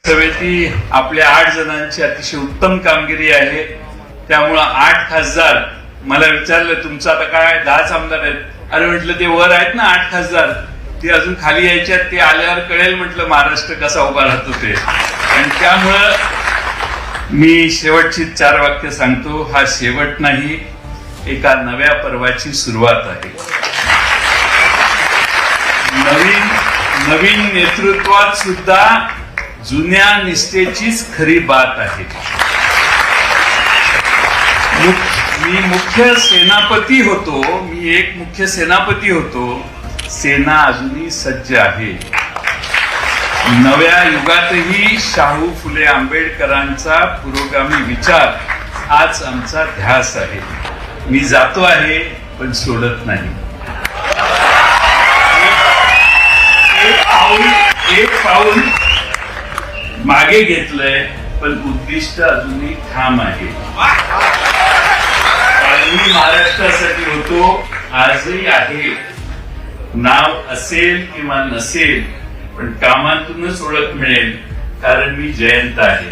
समिती आपल्या 8 जणांची अतिशय उत्तम कामगिरी आहे. त्यामुळं 8 खासदार मला विचारलं तुमचं आता काय 10च आमदार आहेत. अरे म्हटलं ते वर आहेत ना 8 खासदार, ते अजून खाली यायच्यात, ते आल्यावर कळेल म्हटलं महाराष्ट्र कसा उभा राहतो ते. आणि त्यामुळं मी शेवटची 4 वाक्य सांगतो. हा शेवट नाही, एका नव्या पर्वाची सुरुवात आहे. नवीन नेतृत्वात सुद्धा जुन्या निष्ठेचीच खरी बात आहे. मी मुख्य सेनापती होतो. सेना अजूनही सज्ज आहे. नव्या युगातही शाहू फुले आंबेडकरांचा पुरोगामी विचार हाच आमचा ध्यास आहे. मी जातो आहे पण सोडत नाही. एक पाऊल मागे घेतलंय पण उद्दिष्ट अजूनही ठाम आहे. मी महाराष्ट्रासाठी होतो, आजही आहे. नाव असेल किंवा नसेल पण कामातूनच ओळख मिळेल, कारण मी जयंत आहे.